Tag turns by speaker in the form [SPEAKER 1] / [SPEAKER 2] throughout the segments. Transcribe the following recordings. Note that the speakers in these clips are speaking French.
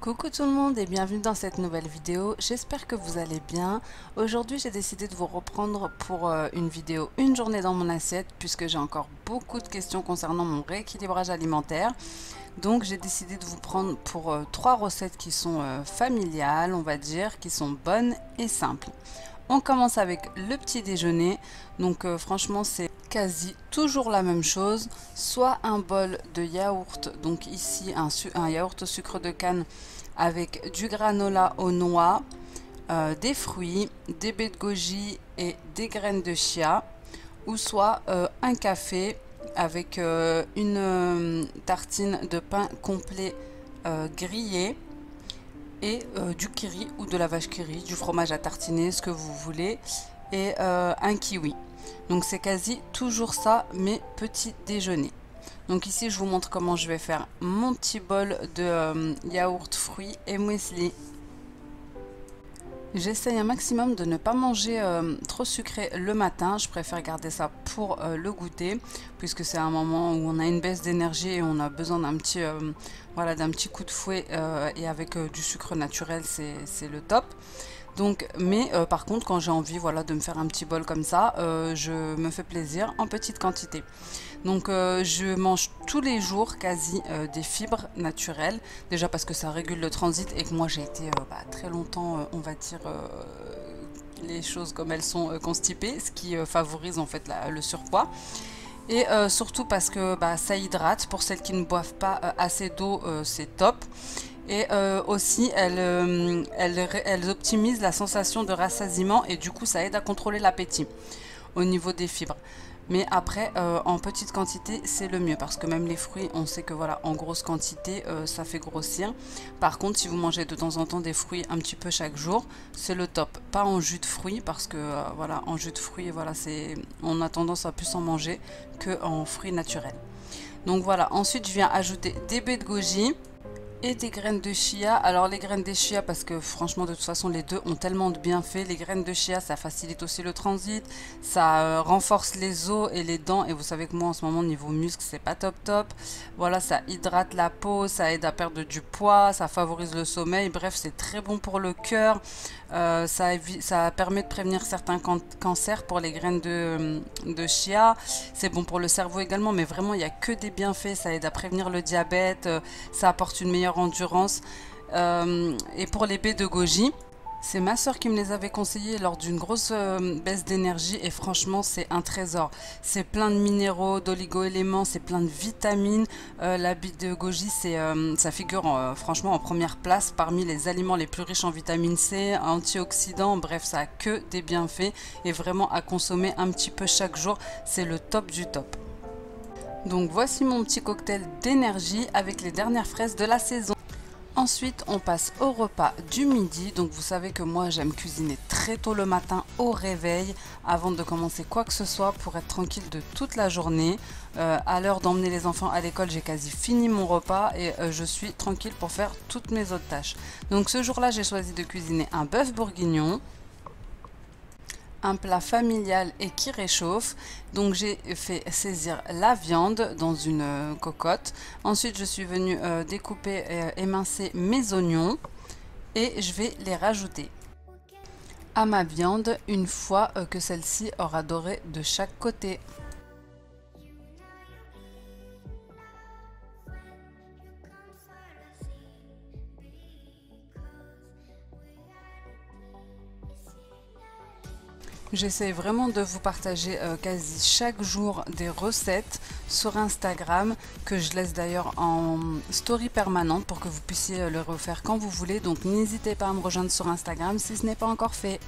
[SPEAKER 1] Coucou tout le monde et bienvenue dans cette nouvelle vidéo, j'espère que vous allez bien. Aujourd'hui j'ai décidé de vous reprendre pour une vidéo une journée dans mon assiette puisque j'ai encore beaucoup de questions concernant mon rééquilibrage alimentaire. Donc j'ai décidé de vous prendre pour trois recettes qui sont familiales, on va dire, qui sont bonnes et simples. On commence avec le petit déjeuner, donc franchement c'est quasi toujours la même chose, soit un bol de yaourt, donc ici un yaourt au sucre de canne avec du granola aux noix, des fruits, des baies de goji et des graines de chia, ou soit un café avec une tartine de pain complet grillé et du kiri ou de la vache qui rit, du fromage à tartiner, ce que vous voulez, et un kiwi. Donc c'est quasi toujours ça mes petits déjeuners. Donc ici je vous montre comment je vais faire mon petit bol de yaourt, fruits et muesli. J'essaye un maximum de ne pas manger trop sucré le matin, je préfère garder ça pour le goûter puisque c'est un moment où on a une baisse d'énergie et on a besoin d'un petit, voilà, d'un petit coup de fouet et avec du sucre naturel c'est le top. Donc, mais par contre quand j'ai envie, voilà, de me faire un petit bol comme ça, je me fais plaisir en petite quantité. Donc je mange tous les jours quasi des fibres naturelles, déjà parce que ça régule le transit et que moi j'ai été très longtemps, on va dire, les choses comme elles sont constipées, ce qui favorise en fait le surpoids. Et surtout parce que ça hydrate, pour celles qui ne boivent pas assez d'eau, c'est top. Et aussi, elles optimisent la sensation de rassasiement et du coup, ça aide à contrôler l'appétit au niveau des fibres. Mais après, en petite quantité, c'est le mieux parce que même les fruits, on sait que voilà, en grosse quantité, ça fait grossir. Par contre, si vous mangez de temps en temps des fruits un petit peu chaque jour, c'est le top. Pas en jus de fruits parce que voilà, en jus de fruits, voilà, on a tendance à plus en manger que en fruits naturels. Donc voilà, ensuite je viens ajouter des baies de goji et des graines de chia. Alors les graines de chia, parce que franchement de toute façon les deux ont tellement de bienfaits. Les graines de chia, ça facilite aussi le transit, ça renforce les os et les dents, et vous savez que moi en ce moment niveau muscle c'est pas top top. Voilà, ça hydrate la peau, ça aide à perdre du poids, ça favorise le sommeil, bref c'est très bon pour le cœur. Ça permet de prévenir certains cancers pour les graines de chia. C'est bon pour le cerveau également, mais vraiment il n'y a que des bienfaits. Ça aide à prévenir le diabète, ça apporte une meilleure endurance. Et pour les baies de goji, c'est ma soeur qui me les avait conseillées lors d'une grosse baisse d'énergie et franchement c'est un trésor. C'est plein de minéraux, d'oligo-éléments, c'est plein de vitamines. La baie de goji, ça figure franchement en première place parmi les aliments les plus riches en vitamine C, antioxydants, bref ça a que des bienfaits et vraiment à consommer un petit peu chaque jour, c'est le top du top. Donc voici mon petit cocktail d'énergie avec les dernières fraises de la saison. Ensuite, on passe au repas du midi. Donc vous savez que moi j'aime cuisiner très tôt le matin au réveil avant de commencer quoi que ce soit pour être tranquille de toute la journée. À l'heure d'emmener les enfants à l'école, j'ai quasi fini mon repas et je suis tranquille pour faire toutes mes autres tâches. Donc ce jour-là, j'ai choisi de cuisiner un bœuf bourguignon, un plat familial et qui réchauffe. Donc j'ai fait saisir la viande dans une cocotte. Ensuite je suis venue découper et émincer mes oignons et je vais les rajouter à ma viande une fois que celle-ci aura doré de chaque côté. J'essaie vraiment de vous partager quasi chaque jour des recettes sur Instagram que je laisse d'ailleurs en story permanente pour que vous puissiez le refaire quand vous voulez. Donc n'hésitez pas à me rejoindre sur Instagram si ce n'est pas encore fait.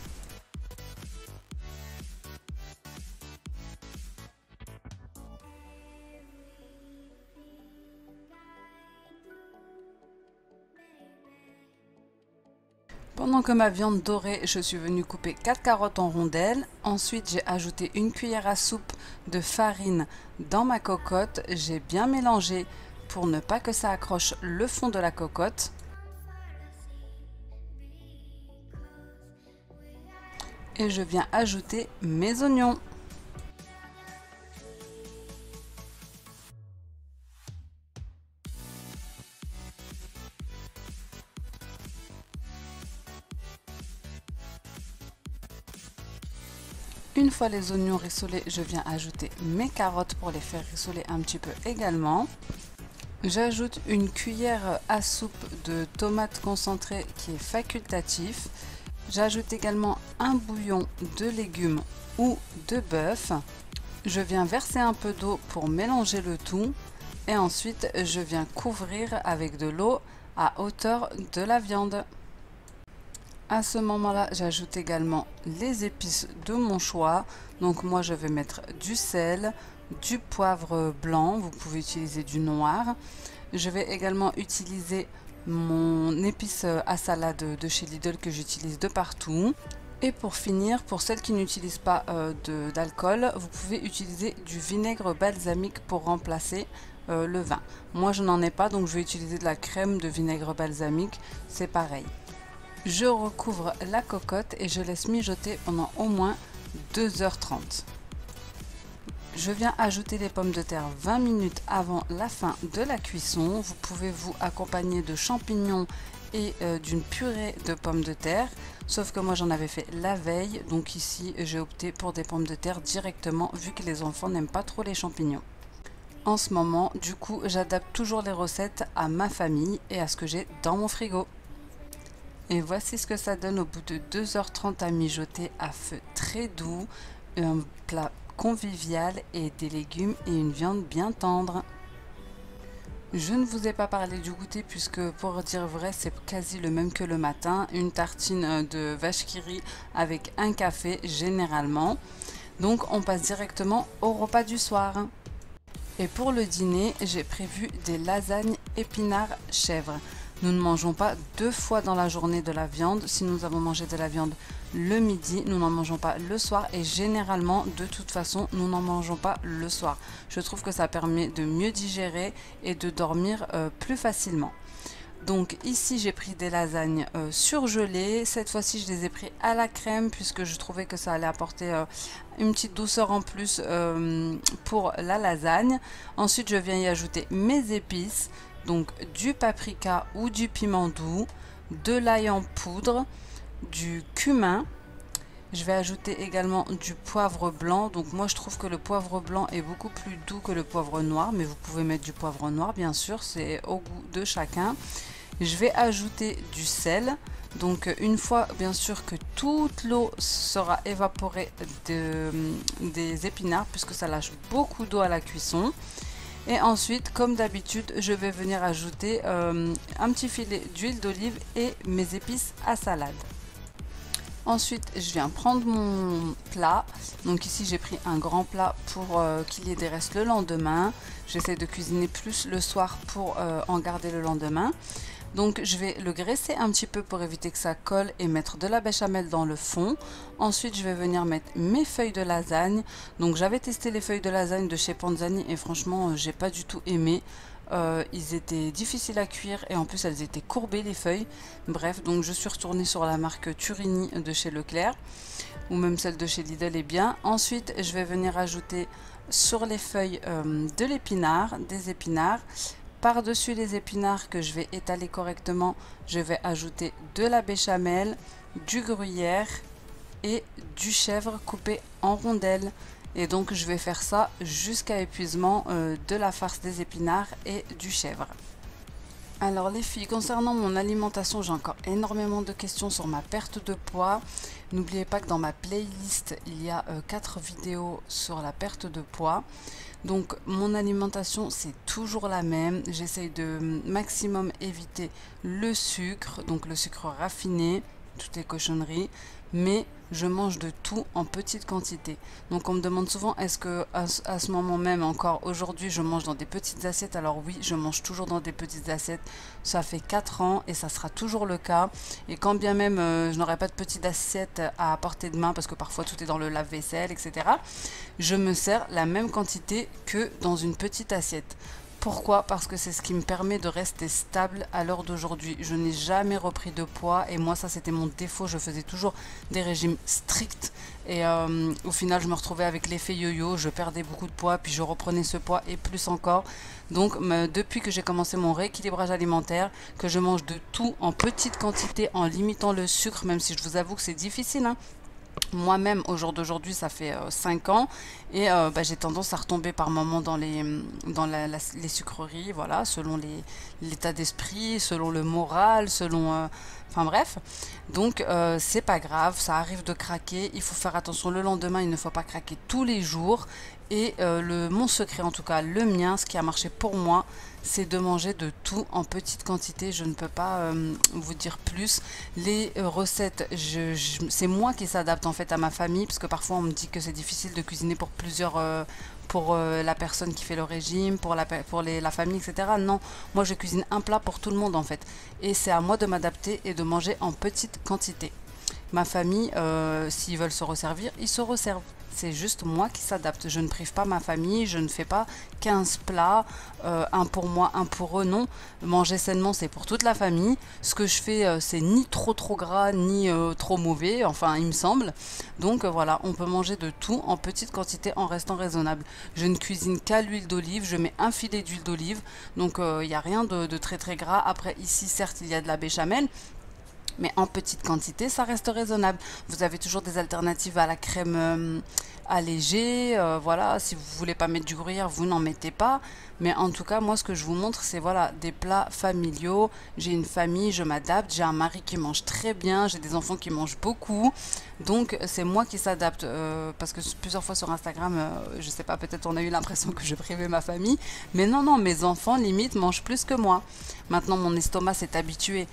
[SPEAKER 1] Pendant que ma viande dorait, je suis venue couper 4 carottes en rondelles. Ensuite, j'ai ajouté une cuillère à soupe de farine dans ma cocotte. J'ai bien mélangé pour ne pas que ça accroche le fond de la cocotte. Et je viens ajouter mes oignons. Une fois les oignons rissolés, je viens ajouter mes carottes pour les faire rissoler un petit peu également. J'ajoute une cuillère à soupe de tomates concentrées qui est facultatif. J'ajoute également un bouillon de légumes ou de bœuf. Je viens verser un peu d'eau pour mélanger le tout et ensuite je viens couvrir avec de l'eau à hauteur de la viande. À ce moment-là, j'ajoute également les épices de mon choix. Donc moi, je vais mettre du sel, du poivre blanc. Vous pouvez utiliser du noir. Je vais également utiliser mon épice à salade de chez Lidl que j'utilise de partout. Et pour finir, pour celles qui n'utilisent pas d'alcool, vous pouvez utiliser du vinaigre balsamique pour remplacer le vin. Moi, je n'en ai pas, donc je vais utiliser de la crème de vinaigre balsamique. C'est pareil. Je recouvre la cocotte et je laisse mijoter pendant au moins 2h30. Je viens ajouter les pommes de terre 20 minutes avant la fin de la cuisson. Vous pouvez vous accompagner de champignons et d'une purée de pommes de terre. Sauf que moi j'en avais fait la veille, donc ici j'ai opté pour des pommes de terre directement vu que les enfants n'aiment pas trop les champignons. En ce moment, du coup, j'adapte toujours les recettes à ma famille et à ce que j'ai dans mon frigo. Et voici ce que ça donne au bout de 2h30 à mijoter à feu très doux, un plat convivial et des légumes et une viande bien tendre. Je ne vous ai pas parlé du goûter puisque pour dire vrai c'est quasi le même que le matin, une tartine de vache qui rit avec un café généralement. Donc on passe directement au repas du soir. Et pour le dîner, j'ai prévu des lasagnes épinards chèvre. Nous ne mangeons pas 2 fois dans la journée de la viande. Si nous avons mangé de la viande le midi, nous n'en mangeons pas le soir et généralement, de toute façon, nous n'en mangeons pas le soir. Je trouve que ça permet de mieux digérer et de dormir plus facilement. Donc ici, j'ai pris des lasagnes surgelées. Cette fois-ci, je les ai pris à la crème puisque je trouvais que ça allait apporter une petite douceur en plus pour la lasagne. Ensuite, je viens y ajouter mes épices. Donc du paprika ou du piment doux, de l'ail en poudre, du cumin. Je vais ajouter également du poivre blanc. Donc moi je trouve que le poivre blanc est beaucoup plus doux que le poivre noir. Mais vous pouvez mettre du poivre noir bien sûr, c'est au goût de chacun. Je vais ajouter du sel. Donc une fois bien sûr que toute l'eau sera évaporée des épinards, puisque ça lâche beaucoup d'eau à la cuisson. Et ensuite, comme d'habitude, je vais venir ajouter un petit filet d'huile d'olive et mes épices à salade. Ensuite, je viens prendre mon plat. Donc ici, j'ai pris un grand plat pour qu'il y ait des restes le lendemain. J'essaie de cuisiner plus le soir pour en garder le lendemain. Donc je vais le graisser un petit peu pour éviter que ça colle et mettre de la béchamel dans le fond. Ensuite je vais venir mettre mes feuilles de lasagne. Donc j'avais testé les feuilles de lasagne de chez Panzani et franchement j'ai pas du tout aimé. Ils étaient difficiles à cuire et en plus elles étaient courbées les feuilles. Bref, donc je suis retournée sur la marque Turini de chez Leclerc ou même celle de chez Lidl est bien. Ensuite je vais venir ajouter sur les feuilles de l'épinard, des épinards. Par-dessus les épinards que je vais étaler correctement, je vais ajouter de la béchamel, du gruyère et du chèvre coupé en rondelles. Et donc je vais faire ça jusqu'à épuisement de la farce des épinards et du chèvre. Alors les filles, concernant mon alimentation, j'ai encore énormément de questions sur ma perte de poids. N'oubliez pas que dans ma playlist, il y a 4 vidéos sur la perte de poids. Donc mon alimentation c'est toujours la même, j'essaye de maximum éviter le sucre, donc le sucre raffiné, toutes les cochonneries, mais je mange de tout en petite quantité. Donc on me demande souvent est-ce que à ce moment même, encore aujourd'hui, je mange dans des petites assiettes. Alors oui, je mange toujours dans des petites assiettes, ça fait 4 ans et ça sera toujours le cas. Et quand bien même je n'aurai pas de petite assiette à portée de main, parce que parfois tout est dans le lave-vaisselle, etc., je me sers la même quantité que dans une petite assiette. Pourquoi? Parce que c'est ce qui me permet de rester stable à l'heure d'aujourd'hui. Je n'ai jamais repris de poids et moi ça c'était mon défaut, je faisais toujours des régimes stricts et au final je me retrouvais avec l'effet yo-yo, je perdais beaucoup de poids puis je reprenais ce poids et plus encore. Donc depuis que j'ai commencé mon rééquilibrage alimentaire, que je mange de tout en petite quantité en limitant le sucre, même si je vous avoue que c'est difficile, hein. Moi-même, au jour d'aujourd'hui, ça fait 5 ans et bah, j'ai tendance à retomber par moments dans les sucreries, voilà, selon l'état d'esprit, selon le moral, selon... enfin bref, donc c'est pas grave, ça arrive de craquer, il faut faire attention le lendemain, il ne faut pas craquer tous les jours. Et mon secret, en tout cas le mien, ce qui a marché pour moi, c'est de manger de tout en petite quantité. Je ne peux pas vous dire plus. Les recettes, c'est moi qui s'adapte en fait à ma famille, parce que parfois on me dit que c'est difficile de cuisiner pour plusieurs... pour la personne qui fait le régime, pour la famille, etc. Non, moi je cuisine un plat pour tout le monde en fait. Et c'est à moi de m'adapter et de manger en petite quantité. Ma famille, s'ils veulent se resservir, ils se resservent. C'est juste moi qui s'adapte. Je ne prive pas ma famille, je ne fais pas 15 plats, un pour moi, un pour eux, non. Manger sainement, c'est pour toute la famille. Ce que je fais, c'est ni trop gras, ni trop mauvais, enfin il me semble. Donc voilà, on peut manger de tout en petite quantité en restant raisonnable. Je ne cuisine qu'à l'huile d'olive, je mets un filet d'huile d'olive, donc il n'y a rien de très gras. Après ici, certes, il y a de la béchamel, mais en petite quantité, ça reste raisonnable. Vous avez toujours des alternatives à la crème allégée, voilà, si vous voulez pas mettre du gruyère, vous n'en mettez pas. Mais en tout cas, moi, ce que je vous montre, c'est voilà, des plats familiaux. J'ai une famille, je m'adapte, j'ai un mari qui mange très bien, j'ai des enfants qui mangent beaucoup. Donc, c'est moi qui s'adapte. Parce que plusieurs fois sur Instagram, je sais pas, peut-être on a eu l'impression que je privais ma famille. Mais non, non, mes enfants, limite, mangent plus que moi. Maintenant, mon estomac s'est habitué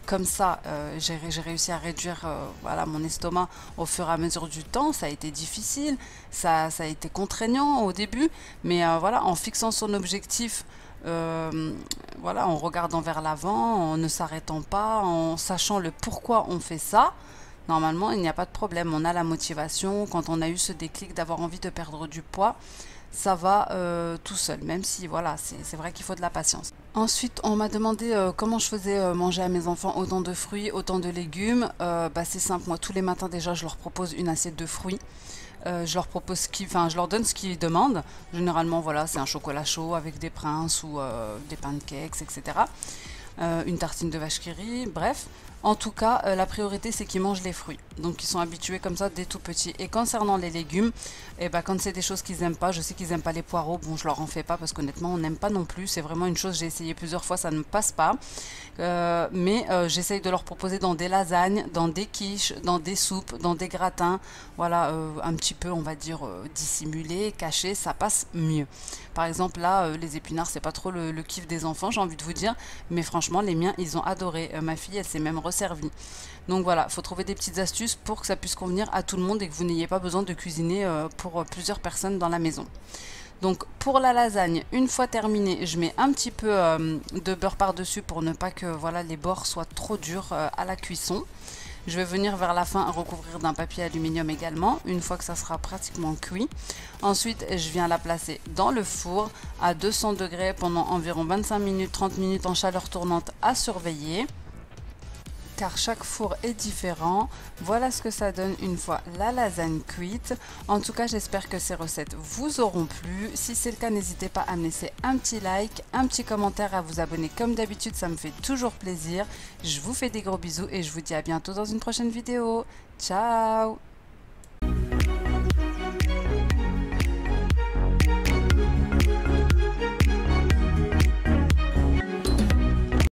[SPEAKER 1] comme ça. J'ai réussi à réduire voilà, mon estomac au fur et à mesure du temps. Ça a été difficile, ça a été contraignant au début. Mais voilà, en fixant son objectif, voilà, en regardant vers l'avant, en ne s'arrêtant pas, en sachant le pourquoi on fait ça, normalement, il n'y a pas de problème. On a la motivation. Quand on a eu ce déclic d'avoir envie de perdre du poids, ça va tout seul, même si voilà, c'est vrai qu'il faut de la patience. Ensuite, on m'a demandé comment je faisais manger à mes enfants autant de fruits, autant de légumes. Bah, c'est simple, moi tous les matins déjà je leur propose une assiette de fruits. Je leur propose je leur donne ce qu'ils demandent. Généralement, voilà, c'est un chocolat chaud avec des princes ou des pancakes, etc. Une tartine de vache qui rit, bref. En tout cas, la priorité, c'est qu'ils mangent les fruits. Donc, ils sont habitués comme ça dès tout petit. Et concernant les légumes, eh ben, quand c'est des choses qu'ils n'aiment pas, je sais qu'ils n'aiment pas les poireaux. Bon, je leur en fais pas parce qu'honnêtement, on n'aime pas non plus. C'est vraiment une chose, j'ai essayé plusieurs fois, ça ne passe pas. Mais j'essaye de leur proposer dans des lasagnes, dans des quiches, dans des soupes, dans des gratins. Voilà, un petit peu, on va dire, dissimulé, caché, ça passe mieux. Par exemple, là, les épinards, c'est pas trop le kiff des enfants, j'ai envie de vous dire. Mais franchement, les miens, ils ont adoré. Ma fille, elle s'est même resservie. Donc voilà, il faut trouver des petites astuces pour que ça puisse convenir à tout le monde et que vous n'ayez pas besoin de cuisiner pour plusieurs personnes dans la maison. Donc pour la lasagne, une fois terminée, je mets un petit peu de beurre par-dessus pour ne pas que voilà, les bords soient trop durs à la cuisson. Je vais venir vers la fin recouvrir d'un papier aluminium également, une fois que ça sera pratiquement cuit. Ensuite, je viens la placer dans le four à 200 degrés pendant environ 25 minutes, 30 minutes en chaleur tournante à surveiller, car chaque four est différent. Voilà ce que ça donne une fois la lasagne cuite. En tout cas, j'espère que ces recettes vous auront plu. Si c'est le cas, n'hésitez pas à me laisser un petit like, un petit commentaire, à vous abonner comme d'habitude, ça me fait toujours plaisir. Je vous fais des gros bisous et je vous dis à bientôt dans une prochaine vidéo. Ciao!